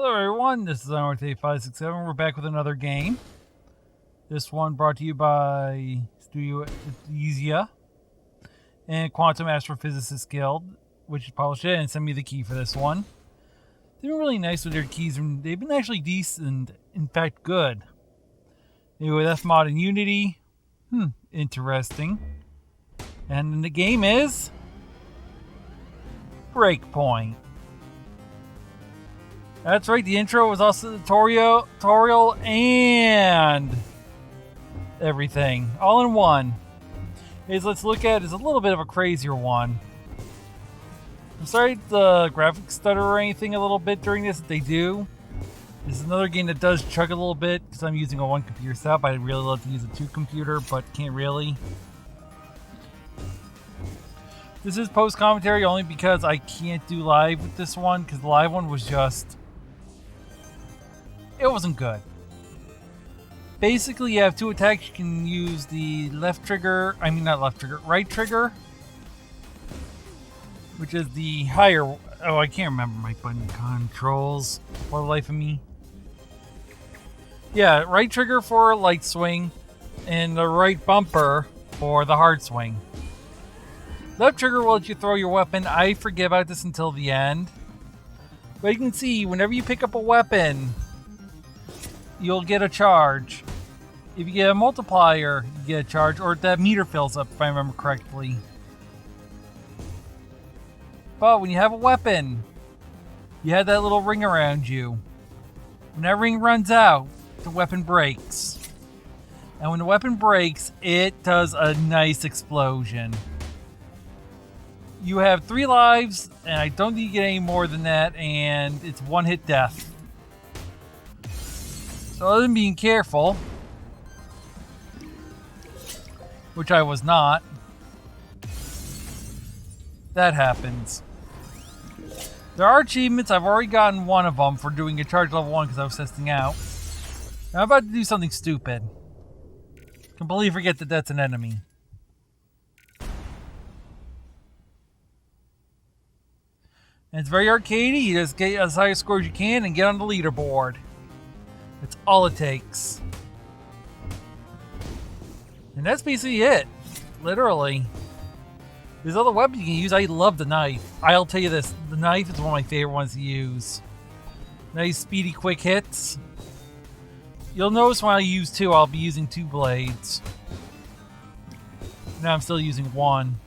Hello everyone, this is Unworthy567. We're back with another game. This one brought to you by Studio Aesthesia and Quantum Astrophysicists Guild, which published it and sent me the key for this one. They've been really nice with their keys, and they've been actually decent, in fact good. Anyway, that's mod in Unity. Interesting. And the game is Breakpoint. That's right, the intro was also the tutorial and everything. All in one. Let's look at is a little bit of a crazier one. I'm sorry if the graphics stutter or anything a little bit during this. If they do. This is another game that does chug a little bit because I'm using a one computer setup. I'd really love to use a two computer, but can't really. This is post commentary only because I can't do live with this one because the live one was just... it wasn't good. Basically, you have two attacks. You can use the right trigger, which is the higher... oh, I can't remember my button controls for the life of me. Yeah, right trigger for light swing, and the right bumper for the hard swing. Left trigger will let you throw your weapon. I forget about this until the end. But you can see, whenever you pick up a weapon, you'll get a charge. If you get a multiplier, you get a charge, or that meter fills up, if I remember correctly. But when you have a weapon, you have that little ring around you. When that ring runs out, the weapon breaks. And when the weapon breaks, it does a nice explosion. You have 3 lives, and I don't think you get any more than that, and it's one-hit death. So other than being careful, which I was not, that happens. There are achievements. I've already gotten one of them for doing a charge level 1 because I was testing out. Now I'm about to do something stupid. Completely forget that that's an enemy. And it's very arcadey. You just get as high a score as you can and get on the leaderboard. That's all it takes. And that's basically it. Literally. There's other weapons you can use. I love the knife. I'll tell you this. The knife is one of my favorite ones to use. Nice, speedy, quick hits. You'll notice when I use 2, I'll be using 2 blades. Now I'm still using 1.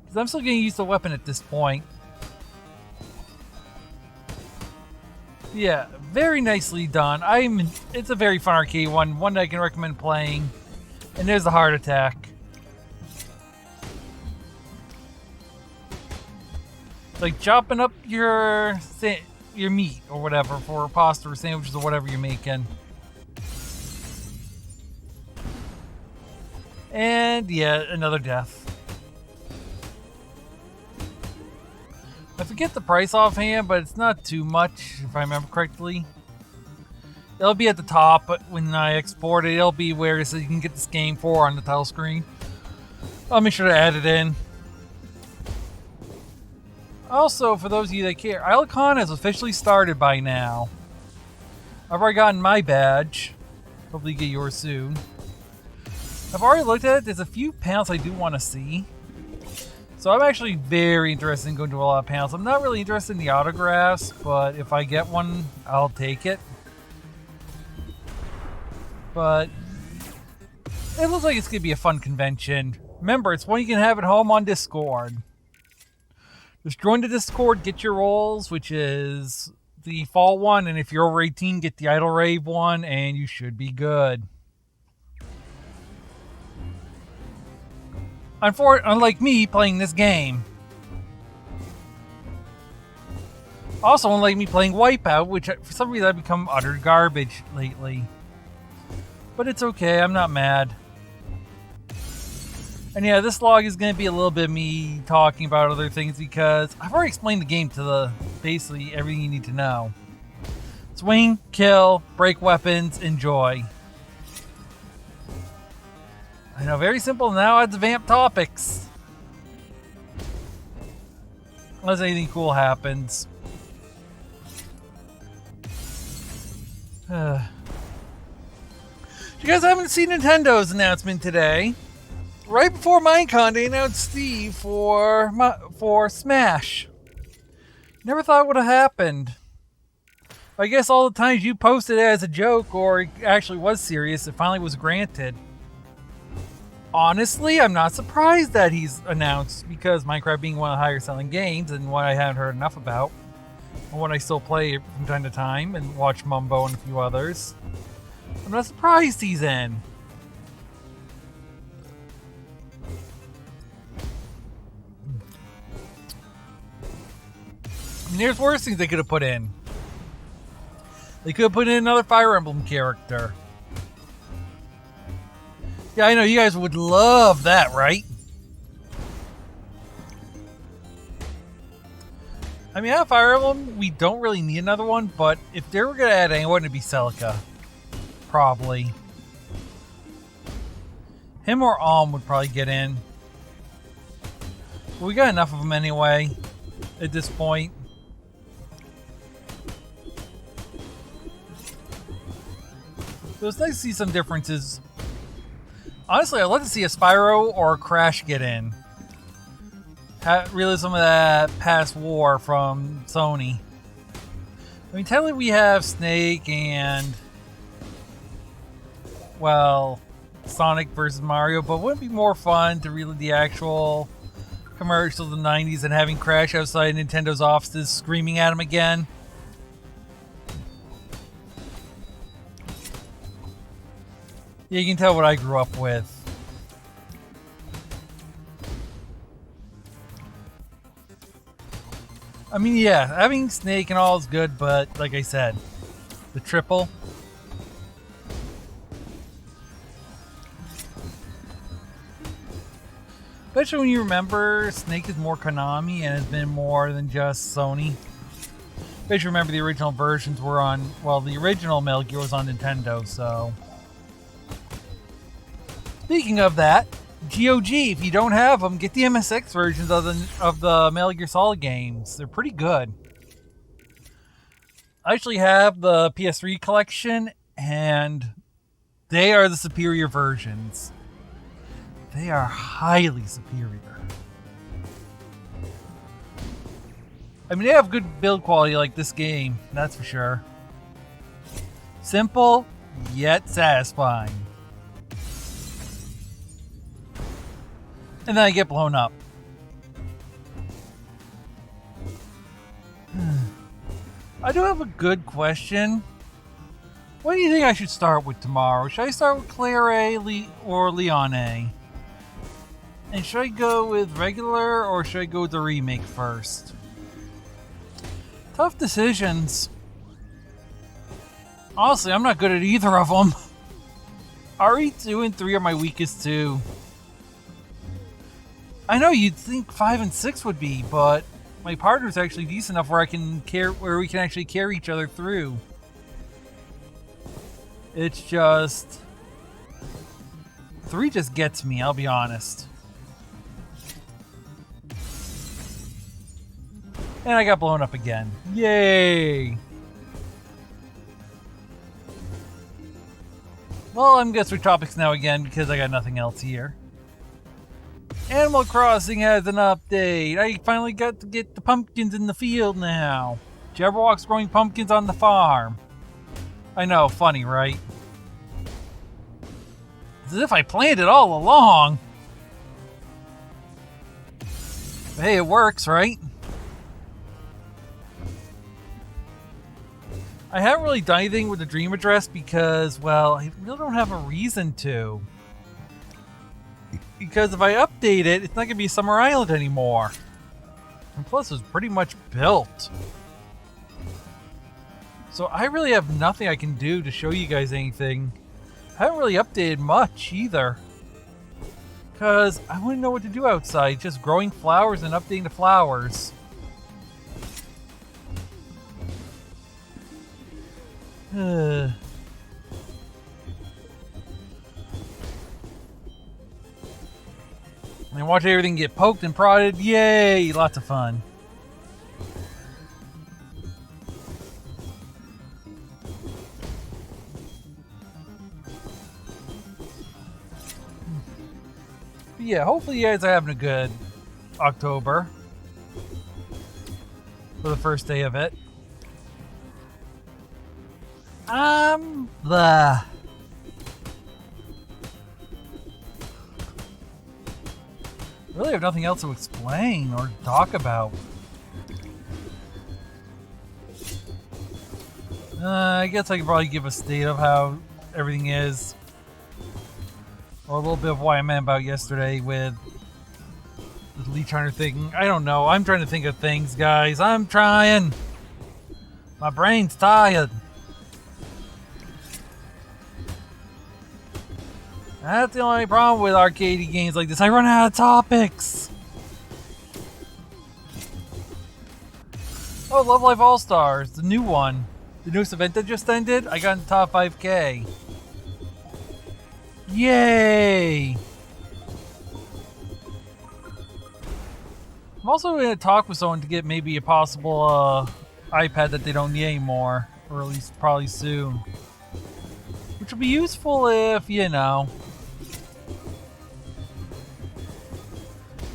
Because I'm still going to use the weapon at this point. Yeah, very nicely done. It's a very fun arcade one that I can recommend playing. And there's the heart attack. Like chopping up your meat or whatever for pasta or sandwiches or whatever you're making. And yeah, another death. I forget the price offhand, but it's not too much, if I remember correctly. It'll be at the top, but when I export it, it'll be where it says you can get this game for on the title screen. I'll make sure to add it in. Also, for those of you that care, IsleCon has officially started by now. I've already gotten my badge. Hopefully you get yours soon. I've already looked at it. There's a few panels I do want to see. So I'm actually very interested in going to a lot of panels. I'm not really interested in the autographs, but if I get one, I'll take it. But it looks like it's going to be a fun convention. Remember, it's one you can have at home on Discord. Just join the Discord, get your roles, which is the fall one, and if you're over 18, get the Idle Rave one, and you should be good. Unlike me playing this game. Also, unlike me playing Wipeout, which for some reason I've become utter garbage lately. But it's okay, I'm not mad. And yeah, this log is going to be a little bit of me talking about other things because I've already explained the game to basically everything you need to know. Swing, kill, break weapons, enjoy. I know, very simple. Now adds vamp topics. Unless anything cool happens. You guys haven't seen Nintendo's announcement today. Right before Minecon, they announced Steve for Smash. Never thought it would have happened. I guess all the times you posted it as a joke or it actually was serious, it finally was granted. Honestly, I'm not surprised that he's announced, because Minecraft being one of the higher selling games and one I haven't heard enough about, and one I still play from time to time and watch Mumbo and a few others. I'm not surprised he's in. I mean, there's worse things they could have put in. They could have put in another Fire Emblem character. Yeah, I know you guys would love that, right? I mean, out of Fire Emblem, we don't really need another one, but if they were going to add anyone, it'd be Celica. Probably. Him or Alm would probably get in. But we got enough of them anyway, at this point. So it's nice to see some differences. Honestly, I'd love to see a Spyro or a Crash get in. Relive some of that past war from Sony. I mean, technically we have Snake and, well, Sonic versus Mario, but wouldn't it be more fun to relive the actual commercials of the 90s and having Crash outside Nintendo's offices screaming at him again? Yeah, you can tell what I grew up with. I mean, yeah, having Snake and all is good, but like I said, the triple. Especially when you remember Snake is more Konami and has been more than just Sony. Especially remember the original versions were on, well, the original Metal Gear was on Nintendo, so. Speaking of that, GOG, if you don't have them, get the MSX versions of the Metal Gear Solid games. They're pretty good. I actually have the PS3 collection, and they are the superior versions. They are highly superior. I mean, they have good build quality like this game, that's for sure. Simple, yet satisfying. And then I get blown up. I do have a good question. What do you think I should start with tomorrow? Should I start with Claire A or Leon A? And should I go with regular or should I go with the remake first? Tough decisions. Honestly, I'm not good at either of them. RE2 and 3 are my weakest too. I know you'd think 5 and 6 would be, but my partner's actually decent enough where we can actually carry each other through. It's just 3 just gets me, I'll be honest. And I got blown up again. Yay! Well, I'm going to switch topics now again because I got nothing else here. Animal Crossing has an update. I finally got to get the pumpkins in the field now. Jabberwock's growing pumpkins on the farm. I know, funny, right? It's as if I planned it all along. But hey, it works, right? I haven't really done anything with the Dream Address because, well, I really don't have a reason to. Because if I update it, it's not going to be Summer Island anymore. And plus, it's pretty much built. So I really have nothing I can do to show you guys anything. I haven't really updated much either. Because I wouldn't know what to do outside. Just growing flowers and updating the flowers. And watch everything get poked and prodded. Yay! Lots of fun. Yeah, hopefully you guys are having a good October for the first day of it. Blah. Really have nothing else to explain or talk about. I guess I could probably give a state of how everything is. Or a little bit of what I meant about yesterday with the Leech Hunter thing. I don't know. I'm trying to think of things, guys. I'm trying. My brain's tired. That's the only problem with arcade games like this. I run out of topics. Oh, Love Life All-Stars, the new one. The newest event that just ended. I got in the top 5K. Yay! I'm also going to talk with someone to get maybe a possible iPad that they don't need anymore. Or at least probably soon. Which will be useful if, you know,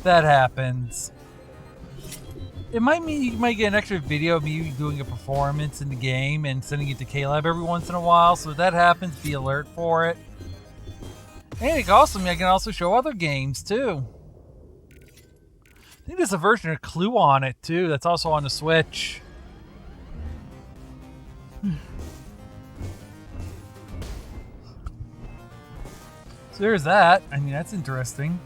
that happens. It might mean you might get an extra video of me doing a performance in the game and sending it to K-Lab every once in a while. So if that happens, be alert for it. And it also means I can also show other games too. I think there's a version of Clue on it too. That's also on the Switch. So there's that. I mean, that's interesting.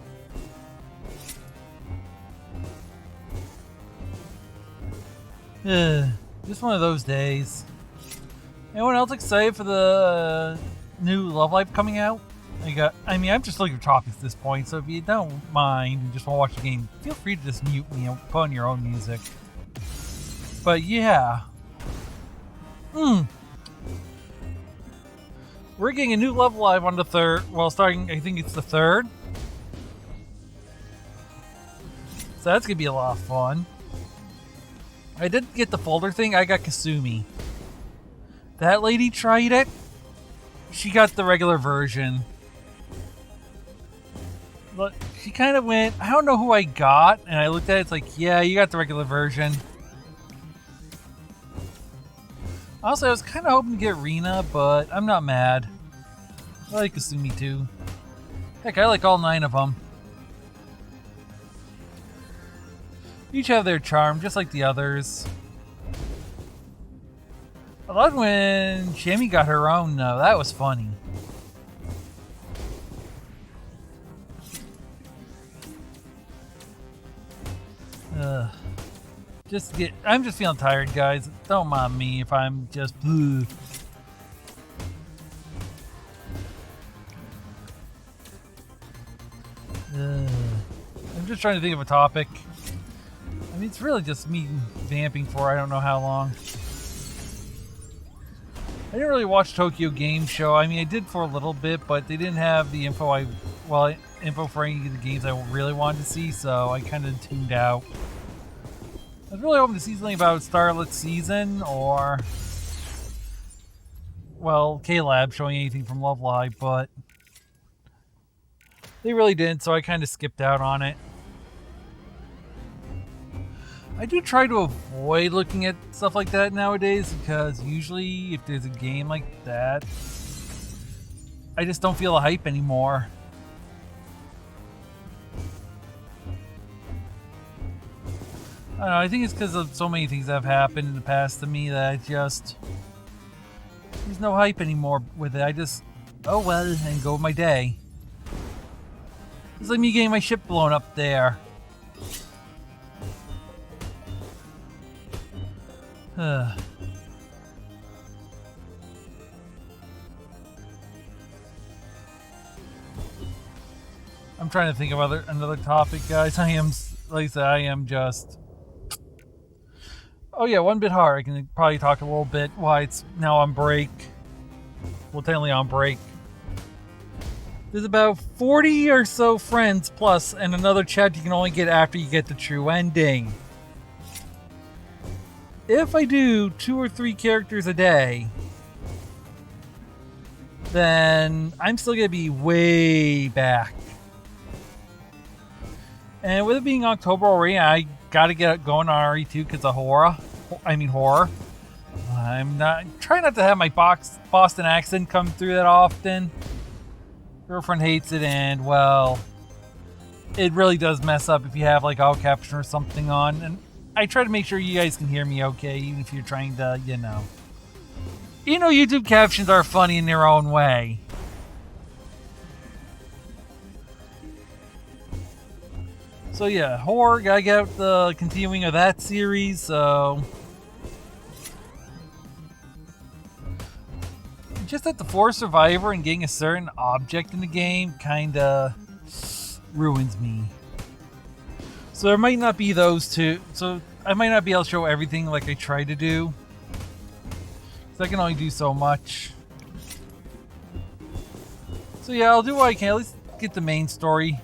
Just one of those days. Anyone else excited for the new Love Life coming out? I'm just looking for topics at this point, so if you don't mind and just want to watch the game, feel free to just mute me and put on your own music. But yeah. We're getting a new Love Live on the 3rd. Well, starting, I think it's the 3rd. So that's going to be a lot of fun. I didn't get the folder thing. I got Kasumi. That lady tried it. She got the regular version. But she kind of went, I don't know who I got. And I looked at it, it's like, yeah, you got the regular version. Honestly, I was kind of hoping to get Rina, but I'm not mad. I like Kasumi too. Heck, I like all 9 of them. Each have their charm, just like the others. I loved when Shammy got her own, though. That was funny. I'm just feeling tired, guys. Don't mind me if I'm just... I'm just trying to think of a topic. I mean, it's really just me vamping for I don't know how long. I didn't really watch Tokyo Game Show. I mean, I did for a little bit, but they didn't have the info info for any of the games I really wanted to see, so I kind of tuned out. I was really hoping to see something about Starlit Season or, well, K-Lab showing anything from Love Live, but they really didn't, so I kind of skipped out on it. I do try to avoid looking at stuff like that nowadays because usually if there's a game like that, I just don't feel the hype anymore. I don't know, I think it's because of so many things that have happened in the past to me that there's no hype anymore with it. I just, oh well, and go my day. It's like me getting my ship blown up there. I'm trying to think of another topic, guys. Like I said, I am just... Oh yeah, One Bit Hard. I can probably talk a little bit why it's now on break. Well, technically on break. There's about 40 or so friends plus, and another chat you can only get after you get the true ending. If I do 2 or 3 characters a day, then I'm still going to be way back. And with it being October already, I gotta get going on RE2 because of horror. I'm trying not to have my Boston accent come through that often. Girlfriend hates it, and well, it really does mess up if you have like all caption or something on. And I try to make sure you guys can hear me okay, even if you're trying to, YouTube captions are funny in their own way. So yeah, horror, gotta get out the continuing of that series, so... Just that the Forest Survivor and getting a certain object in the game kinda ruins me. So there might not be those two, so I might not be able to show everything like I try to do. So I can only do so much. So yeah, I'll do what I can, at least get the main story.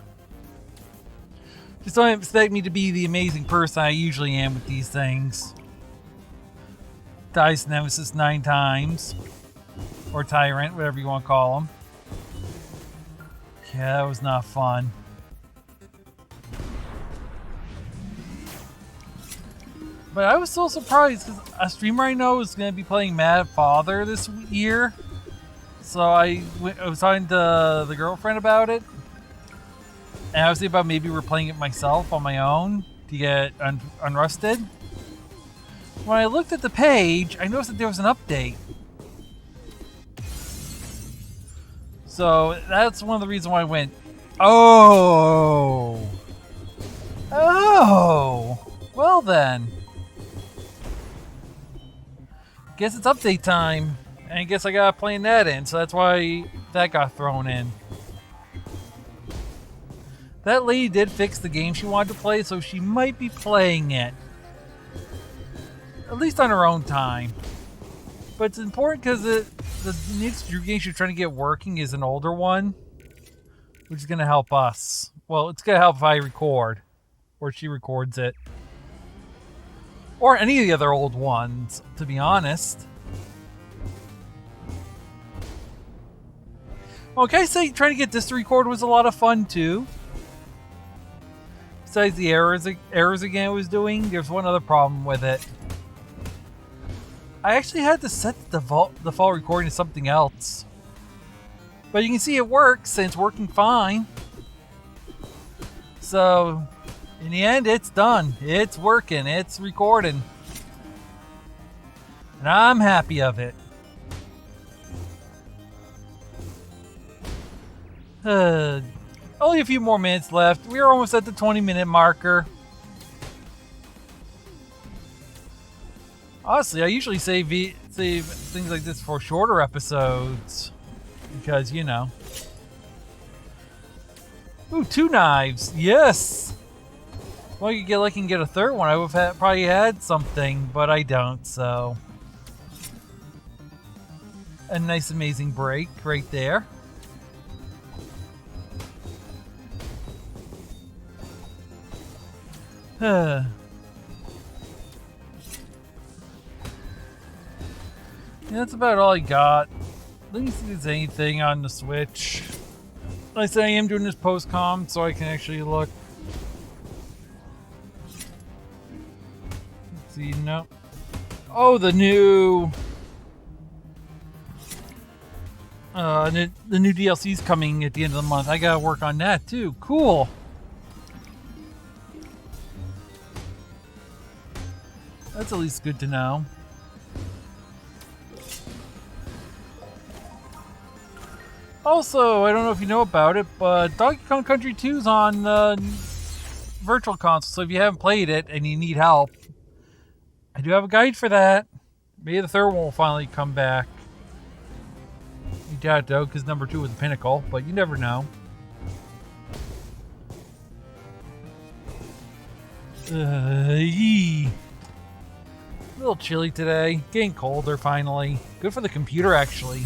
Just don't expect me to be the amazing person I usually am with these things. Dice Nemesis 9 times. Or Tyrant, whatever you want to call him. Yeah, that was not fun. But I was so surprised because a streamer I know is going to be playing Mad Father this year. So I was talking to the girlfriend about it. And I was thinking about maybe replaying it myself on my own to get unrusted. When I looked at the page, I noticed that there was an update. So that's one of the reasons why I went, oh, well then. Guess it's update time. And I guess I got playing that in, so that's why that got thrown in. That lady did fix the game she wanted to play, so she might be playing it. At least on her own time. But it's important because the next game she's trying to get working is an older one. Which is going to help us. Well, it's going to help if I record. Or she records it. Or any of the other old ones, to be honest. Well, can I say trying to get this to record was a lot of fun too? Besides the errors again it was doing, there's one other problem with it. I actually had to set the default recording to something else. But you can see it works, and it's working fine. So, in the end, it's done. It's working. It's recording. And I'm happy of it. Only a few more minutes left. We're almost at the 20-minute marker. Honestly, I usually save things like this for shorter episodes. Because, Ooh, 2 knives. Yes! Well, you get lucky and get a third one. I would have probably had something, but I don't, so... A nice, amazing break right there. Yeah, that's about all I got. Let me see if there's anything on the Switch. Like I said, I am doing this post-com, so I can actually look. Let's see, no. Oh, the new... the new DLC's coming at the end of the month. I gotta work on that, too. Cool! That's at least good to know. Also, I don't know if you know about it, but Donkey Kong Country 2 is on Virtual Console, so if you haven't played it and you need help, I do have a guide for that. Maybe the third one will finally come back. You doubt it though, because number 2 was the pinnacle, but you never know. Yee. A little chilly today. Getting colder finally. Good for the computer actually.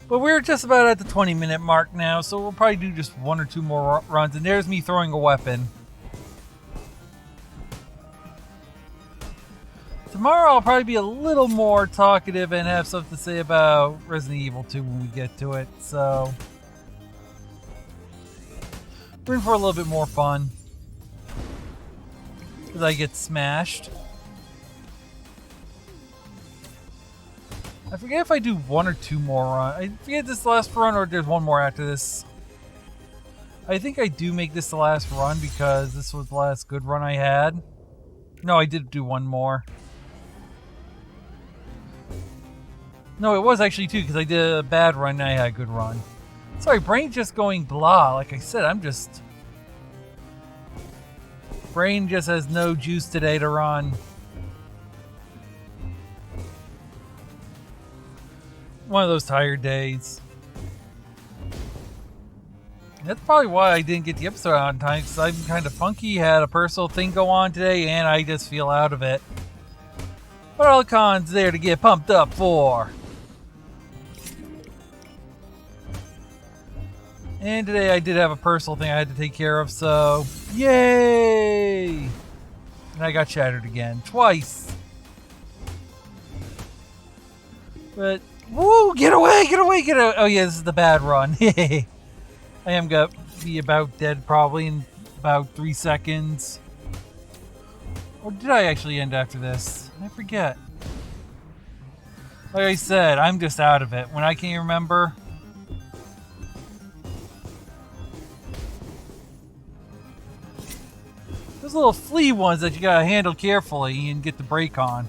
But we're just about at the 20-minute mark now, so we'll probably do just 1 or 2 more runs. And there's me throwing a weapon. Tomorrow I'll probably be a little more talkative and have stuff to say about Resident Evil 2 when we get to it, so... We're in for a little bit more fun. Because I get smashed. I forget if I do 1 or 2 more runs. I forget this last run or there's one more after this. I think I do make this the last run because this was the last good run I had. No, I did do 1 more. No, it was actually 2 because I did a bad run and I had a good run. Sorry, brain's just going blah. Like I said, I'm just... Brain just has no juice today to run. One of those tired days. That's probably why I didn't get the episode out on time, because I'm kind of funky, had a personal thing go on today, and I just feel out of it. But all the cons there to get pumped up for. And today I did have a personal thing I had to take care of, so yay! And I got shattered again, twice. But, woo, get away, get away, get away. Oh yeah, this is the bad run. I am gonna be about dead probably in about 3 seconds. Or did I actually end after this? I forget. Like I said, I'm just out of it. When I can't remember. Those little flea ones that you gotta handle carefully and get the brake on.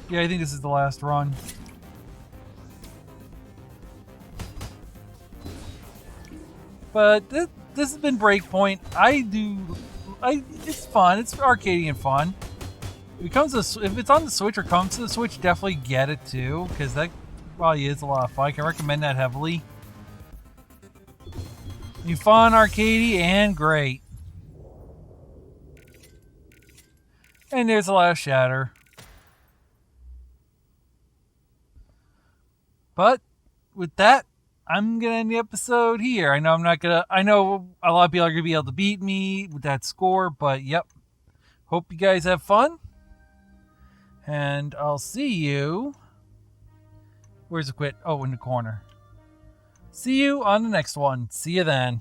Yeah, I think this is the last run. But this has been Breakpoint. It's fun. It's Arcadian fun. If it's on the Switch or comes to the Switch, definitely get it too, because that probably is a lot of fun. I can recommend that heavily. You fun, arcadey, and great. And there's the last shatter. But with that, I'm gonna end the episode here. I know I know a lot of people are gonna be able to beat me with that score, but yep. Hope you guys have fun. And I'll see you. Where's the quit? Oh, in the corner. See you on the next one. See you then.